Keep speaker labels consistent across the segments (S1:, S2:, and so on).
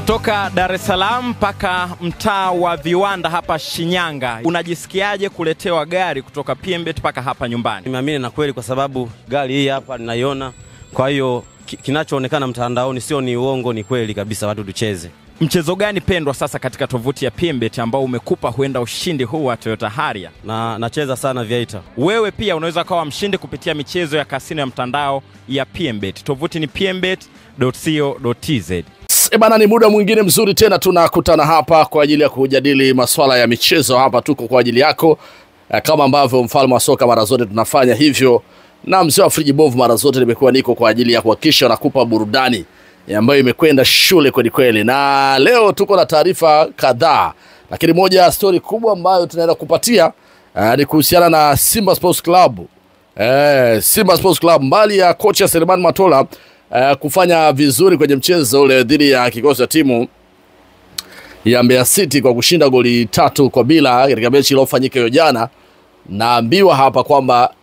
S1: Kutoka Dar es Salaam mpaka mtaa wa Viwanda hapa Shinyanga, unajisikiaje kuletewa gari kutoka PMbet mpaka hapa nyumbani?
S2: Nimeamini na kweli kwa sababu gari hii hapa ninaiona. Kwa hiyo kinachoonekana mtandaoni sio ni uongo, ni kweli kabisa, watu tucheze.
S1: Mchezo gani pendwa sasa katika tovuti ya PMbet ambao umekupa huenda ushindi huu wa Toyota Harrier?
S2: Nacheza sana Viator.
S1: Wewe pia unaweza kuwa mshindi kupitia michezo ya kasino ya mtandao ya PMbet. Tovuti ni pmbet.co.tz.
S3: Bana, ni muda mwingine mzuri tena tunakutana hapa kwa ajili ya kujadili masuala ya michezo. Hapa tuko kwa ajili yako kama ambavyo mfalme wa soka mara zote tunafanya hivyo, na mzee wa friji bovu mara zote nimekuwa niko kwa ajili ya kuhakikisha nakupa burudani ambayo imekwenda shule kweli kweli. Na leo tuko na taarifa kadhaa, lakini moja ya story kubwa ambayo tunaenda kupatia ni kuhusiana na Simba Sports Club. Simba Sports Club, mbali ya kocha Selemani Matola kufanya vizuri kwenye mchezo ule dhidi ya kikosi cha timu ya Mbeya City kwa kushinda goli 3-0 katika mechi iliyofanyika hiyo jana, naambiwa hapa kwamba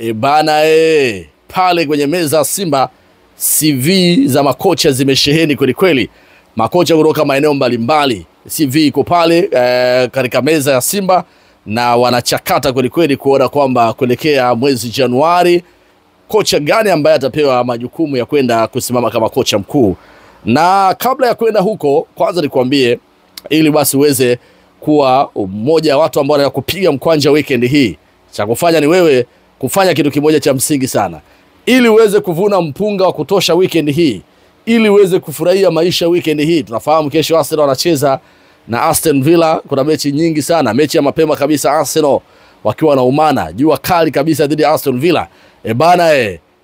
S3: pale kwenye meza Simba CV za makocha zimesheheni kweli kweli. Makocha kutoka maeneo mbalimbali, CV iko pale katika meza ya Simba na wanachakata kweli kweli kuona kwamba kuelekea mwezi Januari kocha gani ambaye atapewa majukumu ya kwenda kusimama kama kocha mkuu. Na kabla ya kwenda huko, kwanza nikwambie ili basi uweze kuwa mmoja wa watu ambao wanataka kupiga mkwanja weekend hii, cha kufanya ni wewe kufanya kitu kimoja cha msingi sana ili uweze kuvuna mpunga wa kutosha weekend hii, ili uweze kufurahia maisha weekend hii. Tunafahamu kesho Arsenal wanacheza na Aston Villa, kuna mechi nyingi sana, mechi ya mapema kabisa Arsenal wakiwa na umana jua kali kabisa dhidi ya Aston Villa.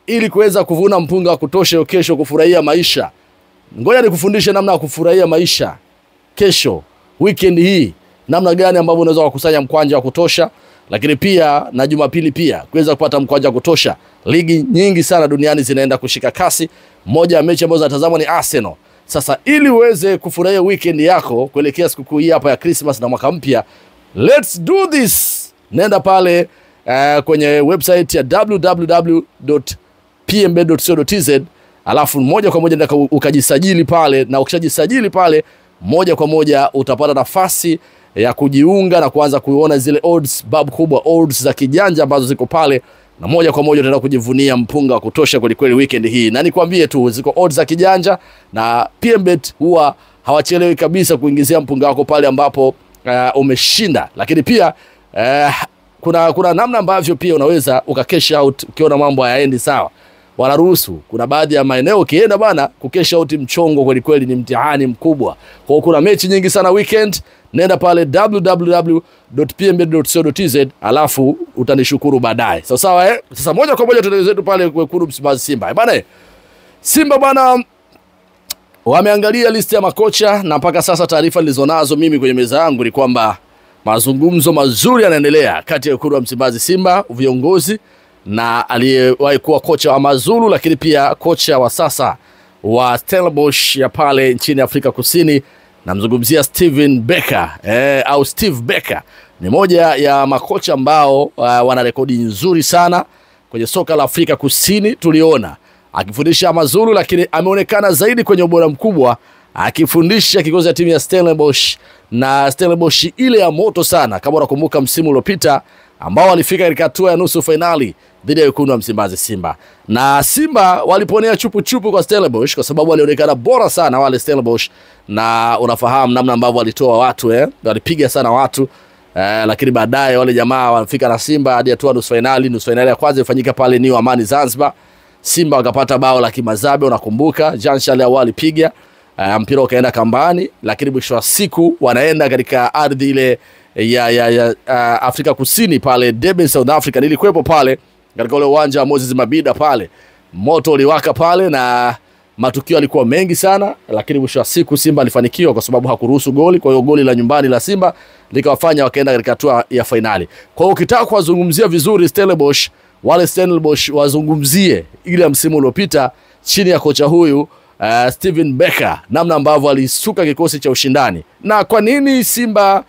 S3: Ili kuweza kuvuna mpunga wa kutosha kesho kufurahia maisha, ngoja nikufundishe namna ya kufurahia maisha kesho weekend hii, namna gani ambavyo unaweza kukusanya mkwanja wa kutosha, lakini pia na Jumapili pia kuweza kupata mkwanja wa kutosha. Ligi nyingi sana duniani zinaenda kushika kasi, moja ya mechi ambazo natazama ni Arsenal. Sasa ili uweze kufurahia weekend yako kuelekea sikukuu hii hapa ya Christmas na mwaka mpya, let's do this. Nenda pale kwenye website ya www.pmbet.co.tz, alafu moja kwa moja nenda ukajisajili pale, na ukishajisajili pale moja kwa moja utapata nafasi ya kujiunga na kuanza kuona zile odds babu kubwa, odds za kijanja ambazo ziko pale, na moja kwa moja utaenda kujivunia mpunga wa kutosha kweli kweli weekend hii. Na nikwambie tu ziko odds za kijanja, na PMbet huwa hawachelewi kabisa kuingizia mpunga wako pale ambapo umeshinda. Lakini pia kuna namna ambavyo pia unaweza ukacash out ukiona mambo hayaendi sawa. Wanaruhusu kuna baadhi ya maeneo ukienda bana kucash out mchongo kweli kweli ni mtihani mkubwa. Kwa hiyo kuna mechi nyingi sana weekend, nenda pale www.pmbet.co.tz alafu utanishukuru baadaye. Sawa Sasa moja kwa moja tunaanza pale wekundu Msimbazi Simba. Bana Simba bana wameangalia listi ya makocha, na mpaka sasa taarifa nilizonazo mimi kwenye meza yangu ni kwamba mazungumzo mazuri yanaendelea kati ya wekundu wa Msimbazi Simba viongozi na aliyewahi kuwa kocha wa Mazulu, lakini pia kocha wa sasa wa Stellenbosch ya pale nchini Afrika Kusini. Namzungumzia Steven Becker au Steve Becker. Ni moja ya makocha ambao wana rekodi nzuri sana kwenye soka la Afrika Kusini. Tuliona akifundisha Mazulu, lakini ameonekana zaidi kwenye ubora mkubwa akifundisha kikosi cha timu ya Stellenbosch, na Stellenbosch ile ya moto sana kama unakumbuka msimu uliopita ambao walifika katika hatua ya nusu finali dhidi ya wekundu wa Msimbazi Simba. Na Simba waliponea chupu kwa Stellenbosch kwa sababu walionekana bora sana wale Stellenbosch, na unafahamu namna ambavyo walitoa watu walipiga sana watu lakini baadaye wale jamaa walifika na Simba hadi hatua nusu finali. Nusu finali ya kwanza ilifanyika pale New Amani Zanzibar. Simba wakapata bao la kimazabe, unakumbuka Jean Charles awali piga mpira ukaenda kambani, lakini mwisho wa siku wanaenda katika ardhi ile ya Afrika Kusini pale Durban, South Africa. Nilikuwepo pale katika ule uwanja wa Moses Mabida pale, moto uliwaka pale na matukio yalikuwa mengi sana, lakini mwisho wa siku Simba alifanikiwa kwa sababu hakuruhusu goli. Kwa hiyo goli la nyumbani la Simba likawafanya wakaenda katika hatua ya finali. Kwa hiyo ukitaka kuwazungumzia vizuri Stellenbosch, wale Stellenbosch wazungumzie ile ya msimu uliopita chini ya kocha huyu Steven Becker, namna ambavyo alisuka kikosi cha ushindani. Na kwa nini Simba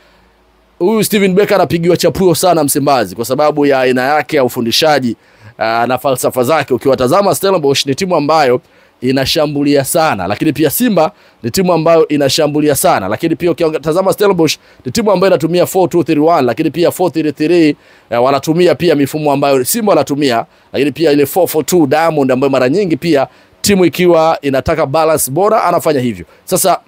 S3: huyu Steven Becker anapigiwa chapuo sana Msimbazi? Kwa sababu ya aina yake ya ufundishaji na falsafa zake. Ukiwatazama Stellenbosch ni timu ambayo inashambulia sana, lakini pia Simba ni timu ambayo inashambulia sana, lakini pia ukitazama Stellenbosch ni timu ambayo inatumia 4-2-3-1, lakini pia 4-3-3 wanatumia pia mifumo ambayo Simba wanatumia, lakini pia ile 4-4-2 Diamond ambayo mara nyingi pia timu ikiwa inataka balance bora anafanya hivyo. Sasa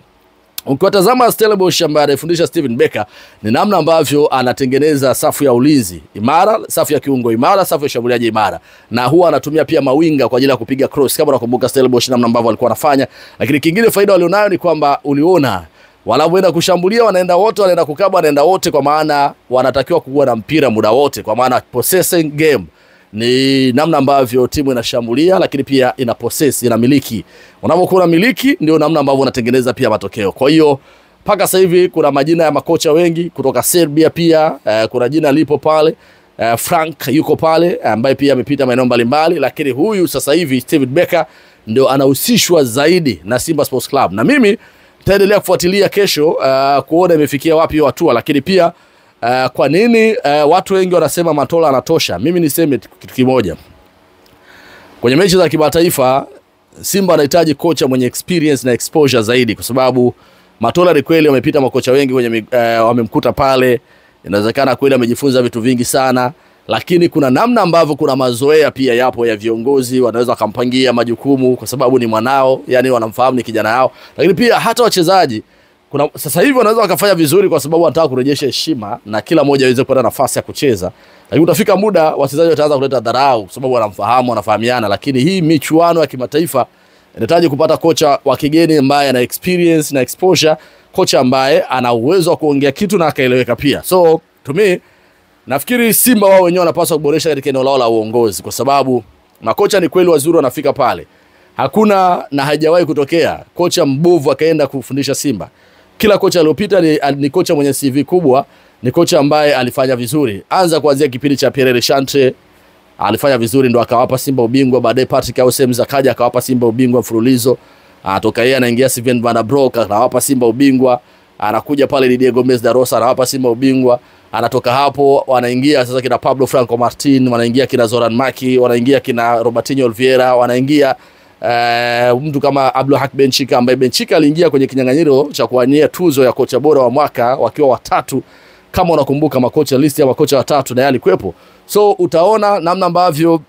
S3: ukiwatazama Stellenbosch ambaye anafundisha Steven Becker ni namna ambavyo anatengeneza safu ya ulinzi imara, safu ya kiungo imara, safu ya shambuliaji imara, na huwa anatumia pia mawinga kwa ajili ya kupiga cross kama unakumbuka Stellenbosch namna ambavyo walikuwa wanafanya. Lakini kingine faida walionayo ni kwamba uliona wanapoenda kushambulia wanaenda wote, wanaenda kukaba wanaenda wote, kwa maana wanatakiwa kuwa na mpira muda wote, kwa maana possessing game ni namna ambavyo timu inashambulia lakini pia ina possess, inamiliki. Unapokuwa unamiliki ndio namna ambavyo unatengeneza pia matokeo. Kwa hiyo mpaka sasa hivi kuna majina ya makocha wengi kutoka Serbia pia, kuna jina lipo pale, Frank yuko pale ambaye pia amepita maeneo mbalimbali, lakini huyu sasa hivi Steven Becker ndio anahusishwa zaidi na Simba Sports Club. Na mimi nitaendelea kufuatilia kesho kuona imefikia wapi hiyo hatua, lakini pia kwa nini watu wengi wanasema Matola anatosha. Mimi niseme kitu kimoja. Kwenye mechi za kimataifa Simba anahitaji kocha mwenye experience na exposure zaidi, kwa sababu Matola ni kweli wamepita makocha wengi kwenye wamemkuta pale, inawezekana kweli amejifunza vitu vingi sana, lakini kuna namna ambavyo kuna mazoea pia yapo ya viongozi, wanaweza kumpangia majukumu kwa sababu ni mwanao, yani wanamfahamu ni kijana yao. Lakini pia hata wachezaji kuna sasa hivi wanaweza wakafanya vizuri kwa sababu wanataka kurejesha heshima na kila mmoja aweze kupata nafasi ya kucheza. Lakini utafika muda wachezaji wataanza kuleta dharau kwa sababu wanamfahamu, wanafahamiana. Lakini hii michuano ya kimataifa inahitaji kupata kocha wa kigeni ambaye ana experience na exposure, kocha ambaye ana uwezo wa kuongea kitu na akaeleweka pia. So to me nafikiri Simba wao wenyewe wanapaswa kuboresha katika eneo lao la uongozi, kwa sababu makocha ni kweli wazuri wanafika pale. Hakuna na haijawahi kutokea kocha mbovu akaenda kufundisha Simba. Kila kocha aliyopita ni kocha mwenye CV kubwa, ni kocha ambaye alifanya vizuri. Anza kuanzia kipindi cha Pierre Rechantre, alifanya vizuri ndo akawapa Simba ubingwa. Baadaye Patrick Ausems akaja akawapa Simba ubingwa mfululizo. Toka yeye anaingia Steven Van der Broek akawapa Simba ubingwa. Anakuja pale Didier Gomez da Rosa anawapa Simba ubingwa. Anatoka hapo wanaingia sasa kina Pablo Franco Martin, wanaingia kina Zoran Maki, wanaingia kina Robertinho Oliveira, wanaingia mtu kama Abdelhak Benchika ambaye Benchika aliingia kwenye kinyang'anyiro cha kuwania tuzo ya kocha bora wa mwaka wakiwa watatu, kama unakumbuka makocha list ya makocha watatu na yale kwepo. So utaona namna ambavyo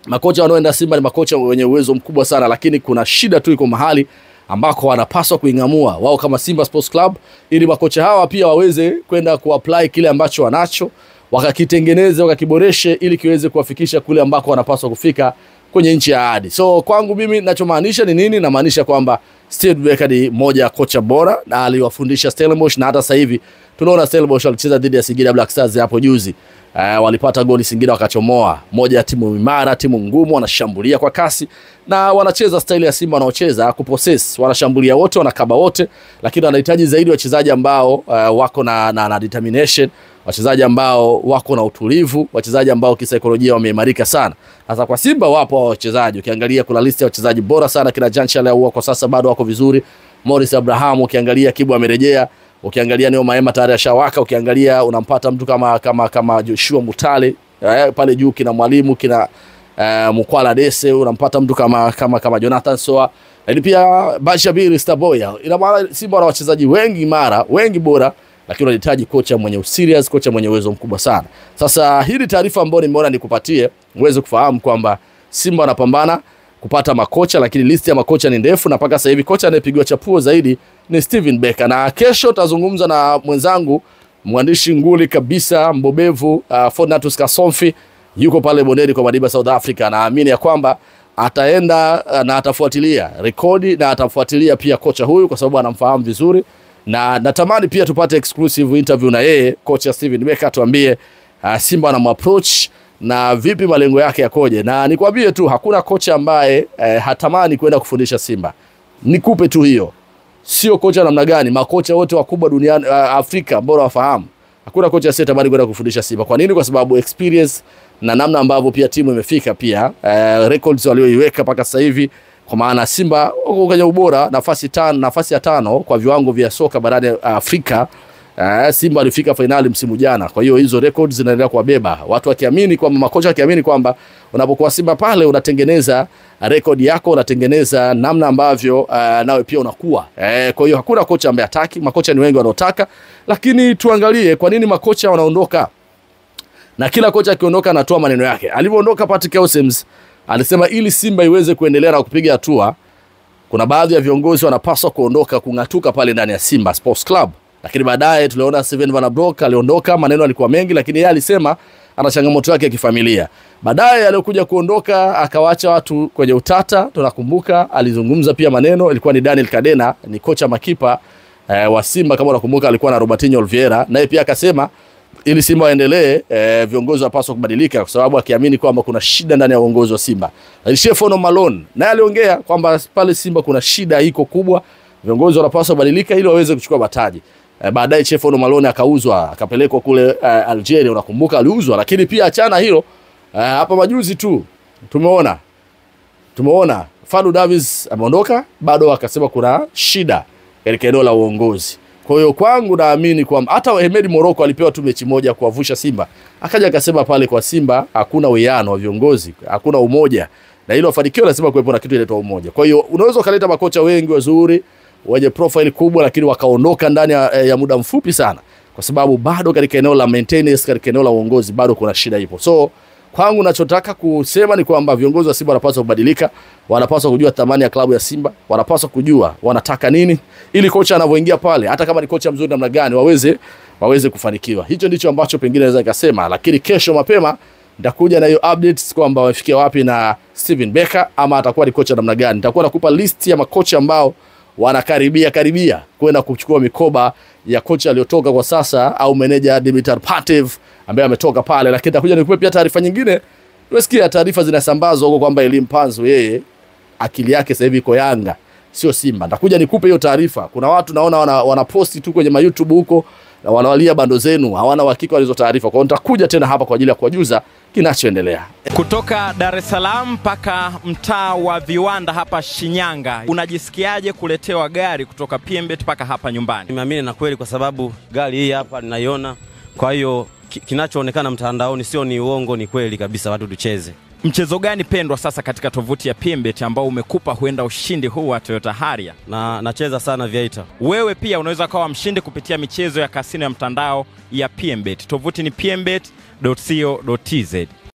S3: makocha wanaoenda Simba ni makocha wenye uwezo mkubwa sana, lakini kuna shida tu iko mahali ambako wanapaswa kuingamua wao kama Simba Sports Club, ili makocha hawa pia waweze kwenda kuapply kile ambacho wanacho, wakakitengeneze, wakakiboreshe ili kiweze kuwafikisha kule ambako wanapaswa kufika kwenye nchi ya ahadi. So kwangu mimi ninachomaanisha ni nini? Namaanisha kwamba Steven Becker ni moja ya kocha bora na aliwafundisha Stellenbosch, na hata sasa hivi tunaona Stellenbosch walicheza dhidi ya Singida Black Stars hapo juzi. Walipata goli Singida wakachomoa. Moja ya timu imara, timu ngumu, wanashambulia kwa kasi na wanacheza style ya Simba wanaocheza kupossess, wanashambulia wote, wanakaba wote, lakini wanahitaji zaidi wachezaji ambao wako na determination, wachezaji ambao wako na utulivu, wachezaji ambao kisaikolojia wameimarika sana. Sasa kwa Simba wapo wachezaji, ukiangalia kuna list ya wachezaji bora sana, kina Jean Charles kwa sasa bado wako vizuri, Morris Abraham, ukiangalia Kibu amerejea, ukiangalia Neo Maema tayari ashawaka, ukiangalia unampata mtu kama Joshua Mutale pale juu, kina Mwalimu, kina Mukwala Dese, unampata mtu kama Jonathan Soa, lakini pia Bashabiri Staboya. Ina maana Simba wana wachezaji wengi imara, wengi bora, lakini wanahitaji kocha mwenye serious, kocha mwenye uwezo mkubwa sana. Sasa hili taarifa ambayo nimeona nikupatie uweze kufahamu kwamba Simba wanapambana kupata makocha, lakini listi ya makocha ni ndefu, na mpaka sasa hivi kocha anayepigwa chapuo zaidi ni Steven Becker. Na kesho tazungumza na mwenzangu mwandishi nguli kabisa mbobevu Fortunatus Kasomfi, yuko pale Boneri kwa Madiba South Africa. Naamini ya kwamba ataenda na atafuatilia rekodi na atafuatilia pia kocha huyu kwa sababu anamfahamu vizuri, na natamani pia tupate exclusive interview na yeye kocha Steven Becker, tuambie Simba na approach na vipi malengo yake yakoje. Na nikwambie tu hakuna kocha ambaye hatamani kwenda kufundisha Simba. Nikupe tu hiyo. Sio kocha namna gani, makocha wote wakubwa duniani Afrika bora wafahamu. Hakuna kocha asiyetamani kwenda kufundisha Simba. Kwa nini? Kwa sababu experience na namna ambavyo pia timu imefika pia records walioiweka mpaka sasa hivi, kwa maana Simba kwenye ubora nafasi ya 5 kwa viwango vya soka barani Afrika. Simba alifika finali msimu jana. Kwa hiyo hizo records zinaendelea kuwabeba. Watu wakiamini kwamba makocha wakiamini kwamba unapokuwa Simba pale unatengeneza record yako, unatengeneza namna ambavyo nawe pia unakuwa. Kwa hiyo hakuna kocha ambaye hataki, makocha ni wengi wanaotaka, lakini tuangalie kwa nini makocha wanaondoka. Na kila kocha akiondoka anatoa maneno yake. Alipoondoka Patrick Ausems alisema ili Simba iweze kuendelea na kupiga hatua, kuna baadhi ya viongozi wanapaswa kuondoka, kungatuka pale ndani ya Simba Sports Club. Lakini baadaye tuliona Steven Van Broek aliondoka, maneno alikuwa mengi, lakini yeye alisema ana changamoto yake ya kifamilia. Baadaye alikuja kuondoka akawaacha watu kwenye utata. Tunakumbuka alizungumza pia maneno, ilikuwa ni Daniel Kadena, ni kocha makipa wa Simba kama unakumbuka, alikuwa na Robertinho Oliveira, naye pia akasema ili Simba waendelee viongozi wapaswa kubadilika, kwa sababu akiamini kwamba kuna shida ndani ya uongozi wa Simba. Stefano Malone naye aliongea kwamba pale Simba kuna shida iko kubwa, viongozi wanapaswa kubadilika ili waweze kuchukua mataji. Baadaye Stefano Malone akauzwa, akapelekwa kule Algeria, unakumbuka aliuzwa. Lakini pia achana hilo, hapa majuzi tu tumeona Fadlu Davis ameondoka, bado akasema kuna shida katika eneo la uongozi. Kwa hiyo kwangu naamini kwamba hata Ahmed Morocco alipewa tu mechi moja kuwavusha Simba, akaja akasema pale kwa Simba hakuna uwiano wa viongozi, hakuna umoja, na hilo afanikiwa lazima kuwepo na kitu inaitwa umoja. Kwa hiyo unaweza kuleta makocha wengi wazuri wenye profile kubwa, lakini wakaondoka ndani ya muda mfupi sana, kwa sababu bado katika eneo la maintenance, katika eneo la uongozi bado kuna shida ipo. So kwangu nachotaka kusema ni kwamba viongozi wa Simba wanapaswa kubadilika, wanapaswa kujua thamani ya klabu ya Simba, wanapaswa kujua wanataka nini, ili kocha anavyoingia pale, hata kama ni kocha mzuri namna gani, waweze kufanikiwa. Hicho ndicho ambacho pengine naweza nikasema, lakini kesho mapema nitakuja na hiyo updates kwamba wamefikia wapi na Steven Becker, ama atakuwa ni kocha namna gani. Nitakuwa nakupa list ya makocha ambao wanakaribia kwenda kuchukua mikoba ya kocha aliyotoka kwa sasa, au meneja Dimitar Pantev ambaye ametoka pale. Lakini nitakuja nikupe pia taarifa nyingine. Unasikia taarifa zinasambazwa huko kwamba Elie Mpanzu yeye akili yake sasa hivi iko Yanga sio Simba. Nitakuja nikupe hiyo taarifa. Kuna watu naona wanaposti tu kwenye YouTube huko na wanawalia bando zenu, hawana uhakika wa hizo taarifa. Kwa hiyo nitakuja tena hapa kwa ajili ya kuwajuza kinachoendelea.
S1: Kutoka Dar es Salaam mpaka mtaa wa Viwanda hapa Shinyanga, unajisikiaje kuletewa gari kutoka PMbet mpaka hapa nyumbani?
S2: Nimeamini na kweli, kwa sababu gari hii hapa ninaiona. Kwa hiyo kinachoonekana mtandaoni sio ni uongo, ni kweli kabisa, watu tucheze.
S1: Mchezo gani pendwa sasa katika tovuti ya PMbet ambao umekupa huenda ushindi huu wa Toyota Harrier?
S2: Nacheza sana Viator.
S1: Wewe pia unaweza kuwa mshindi kupitia michezo ya kasino ya mtandao ya PMbet. Tovuti ni pmbet.co.tz.